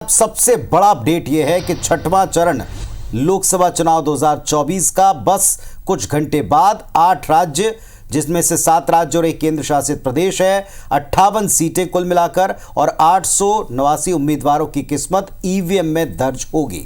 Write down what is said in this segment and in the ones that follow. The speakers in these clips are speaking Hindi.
सबसे बड़ा अपडेट यह है कि छठवां चरण लोकसभा चुनाव 2024 का बस कुछ घंटे बाद 8 राज्य, जिसमें से 7 राज्य और एक केंद्र शासित प्रदेश है, 58 सीटें कुल मिलाकर और 889 उम्मीदवारों की किस्मत ईवीएम में दर्ज होगी।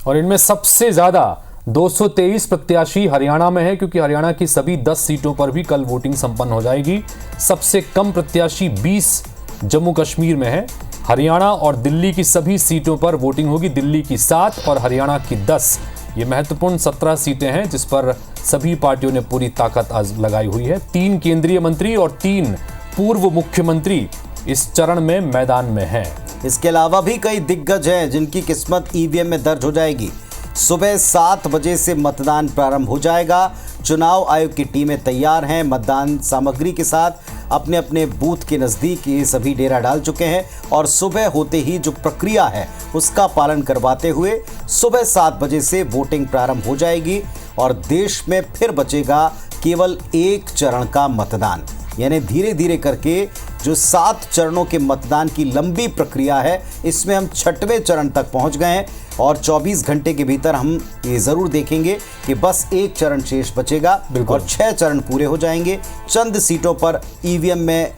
और इनमें सबसे ज्यादा 223 प्रत्याशी हरियाणा में है, क्योंकि हरियाणा की सभी 10 सीटों पर भी कल वोटिंग संपन्न हो जाएगी। सबसे कम प्रत्याशी 20 जम्मू कश्मीर में है। हरियाणा और दिल्ली की सभी सीटों पर वोटिंग होगी, दिल्ली की 7 और हरियाणा की 10। ये महत्वपूर्ण 17 सीटें हैं जिस पर सभी पार्टियों ने पूरी ताकत लगाई हुई है। 3 केंद्रीय मंत्री और 3 पूर्व मुख्यमंत्री इस चरण में मैदान में हैं। इसके अलावा भी कई दिग्गज हैं जिनकी किस्मत ईवीएम में दर्ज हो जाएगी। सुबह 7 बजे से मतदान प्रारंभ हो जाएगा। चुनाव आयोग की टीमें तैयार हैं। मतदान सामग्री के साथ अपने अपने बूथ के नज़दीक ये सभी डेरा डाल चुके हैं और सुबह होते ही जो प्रक्रिया है उसका पालन करवाते हुए सुबह 7 बजे से वोटिंग प्रारंभ हो जाएगी और देश में फिर बचेगा केवल एक चरण का मतदान। यानी धीरे धीरे करके जो 7 चरणों के मतदान की लंबी प्रक्रिया है, इसमें हम 6वें चरण तक पहुंच गए हैं और 24 घंटे के भीतर हम ये ज़रूर देखेंगे कि बस एक चरण शेष बचेगा और 6 चरण पूरे हो जाएंगे। चंद सीटों पर ईवीएम में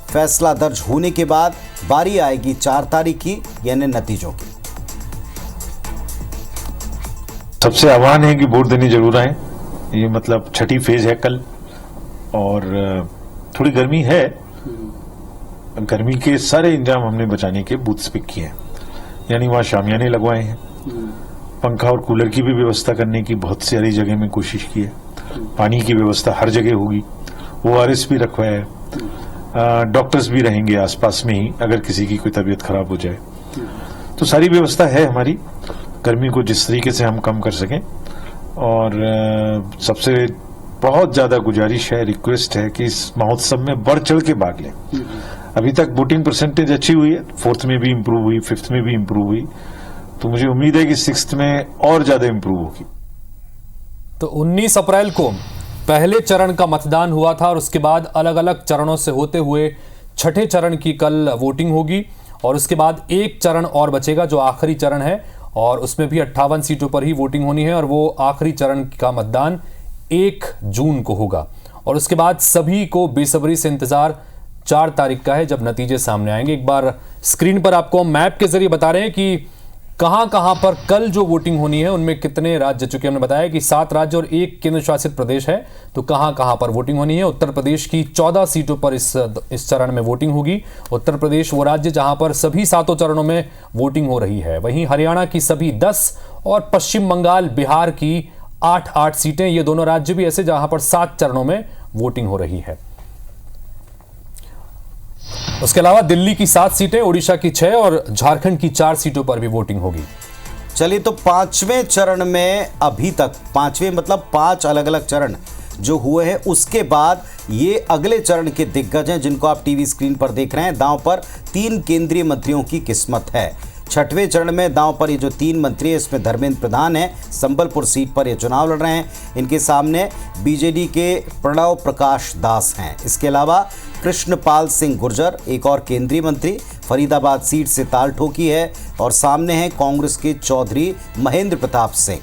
फैसला दर्ज होने के बाद बारी आएगी 4 तारीख की, यानी नतीजों की। सबसे आह्वान है कि वोट देने जरूर आए। ये मतलब 6ठी फेज है कल और थोड़ी गर्मी है। गर्मी के सारे इंतजाम हमने बचाने के बूथ्स पिक किए हैं, यानी वहां शामियाने लगवाए हैं। पंखा और कूलर की भी व्यवस्था करने की बहुत सारी जगह में कोशिश की है। पानी की व्यवस्था हर जगह होगी। ORS भी रखवाया है। डॉक्टर्स भी रहेंगे आसपास में ही अगर किसी की कोई तबीयत खराब हो जाए। तो सारी व्यवस्था है हमारी, गर्मी को जिस तरीके से हम कम कर सकें। और सबसे बहुत ज्यादा गुजारिश है, रिक्वेस्ट है कि इस महोत्सव में बढ़ चढ़ के भाग लें। अभी तक वोटिंग परसेंटेज अच्छी हुई है, 4th में भी इंप्रूव हुई, 5th में भी इंप्रूव हुई, तो मुझे उम्मीद है कि 6th में और ज्यादा इंप्रूव होगी। तो 19 अप्रैल को पहले चरण का मतदान हुआ था और उसके बाद अलग अलग चरणों से होते हुए 6ठे चरण की कल वोटिंग होगी और उसके बाद एक चरण और बचेगा जो आखिरी चरण है और उसमें भी 58 सीटों पर ही वोटिंग होनी है और वो आखिरी चरण का मतदान 1 जून को होगा। और उसके बाद सभी को बेसब्री से इंतजार 4 तारीख का है जब नतीजे सामने आएंगे। एक बार स्क्रीन पर आपको मैप के जरिए बता रहे हैं कि कहां कहां पर कल जो वोटिंग होनी है उनमें कितने राज्य, चूंकि हमने बताया कि 7 राज्य और एक केंद्र शासित प्रदेश है, तो कहां कहां पर वोटिंग होनी है। उत्तर प्रदेश की 14 सीटों पर इस चरण में वोटिंग होगी। उत्तर प्रदेश वो राज्य जहां पर सभी 7 चरणों में वोटिंग हो रही है। वहीं हरियाणा की सभी 10 और पश्चिम बंगाल, बिहार की 8 सीटें, ये दोनों राज्य भी ऐसे जहां पर 7 चरणों में वोटिंग हो रही है। उसके अलावा दिल्ली की 7 सीटें, ओडिशा की 6 और झारखंड की 4 सीटों पर भी वोटिंग होगी। चलिए, तो 5वें चरण में अभी तक 5वें मतलब 5 अलग अलग चरण जो हुए हैं, उसके बाद ये अगले चरण के दिग्गज हैं जिनको आप टीवी स्क्रीन पर देख रहे हैं। दांव पर 3 केंद्रीय मंत्रियों की किस्मत है। 6वें चरण में दांव पर ये जो 3 मंत्री हैं, इसमें धर्मेंद्र प्रधान हैं, संबलपुर सीट पर ये चुनाव लड़ रहे हैं। इनके सामने बीजेडी के प्रणव प्रकाश दास हैं। इसके अलावा कृष्णपाल सिंह गुर्जर, एक और केंद्रीय मंत्री, फरीदाबाद सीट से ताल ठोकी है और सामने हैं कांग्रेस के चौधरी महेंद्र प्रताप सिंह।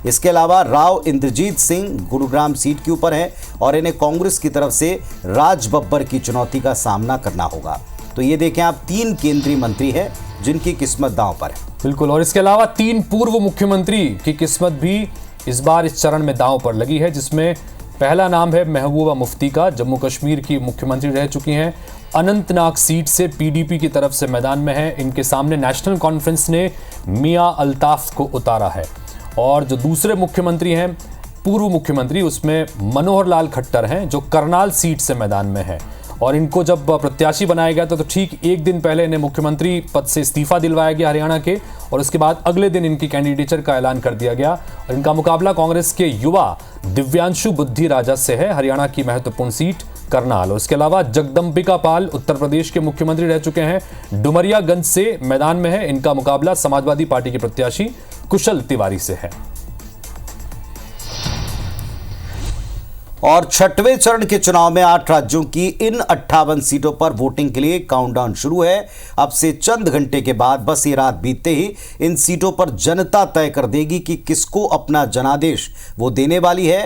इसके अलावा राव इंद्रजीत सिंह गुरुग्राम सीट के ऊपर हैं और इन्हें कांग्रेस की तरफ से राज बब्बर की चुनौती का सामना करना होगा। तो ये देखें आप, 3 केंद्रीय मंत्री हैं जिनकी किस्मत दांव पर है। बिल्कुल। और इसके अलावा 3 पूर्व मुख्यमंत्री की किस्मत भी इस बार इस चरण में दांव पर लगी है, जिसमें पहला नाम है महबूबा मुफ्ती का। जम्मू कश्मीर की मुख्यमंत्री रह चुकी हैं। अनंतनाग सीट से PDP की तरफ से मैदान में है। इनके सामने नेशनल कॉन्फ्रेंस ने मियां अल्ताफ को उतारा है। और जो दूसरे मुख्यमंत्री हैं, पूर्व मुख्यमंत्री, उसमें मनोहर लाल खट्टर हैं जो करनाल सीट से मैदान में है। और इनको जब प्रत्याशी बनाया गया था तो ठीक एक दिन पहले इन्हें मुख्यमंत्री पद से इस्तीफा दिलवाया गया हरियाणा के, और उसके बाद अगले दिन इनकी कैंडिडेचर का ऐलान कर दिया गया। और इनका मुकाबला कांग्रेस के युवा दिव्यांशु बुद्धि राजा से है, हरियाणा की महत्वपूर्ण सीट करनाल। और इसके अलावा जगदम्बिका पाल उत्तर प्रदेश के मुख्यमंत्री रह चुके हैं, डुमरियागंज से मैदान में है। इनका मुकाबला समाजवादी पार्टी के प्रत्याशी कुशल तिवारी से है। और छठवें चरण के चुनाव में 8 राज्यों की इन 58 सीटों पर वोटिंग के लिए काउंटडाउन शुरू है। अब से चंद घंटे के बाद बस ये रात बीतते ही इन सीटों पर जनता तय कर देगी कि किसको अपना जनादेश वो देने वाली है।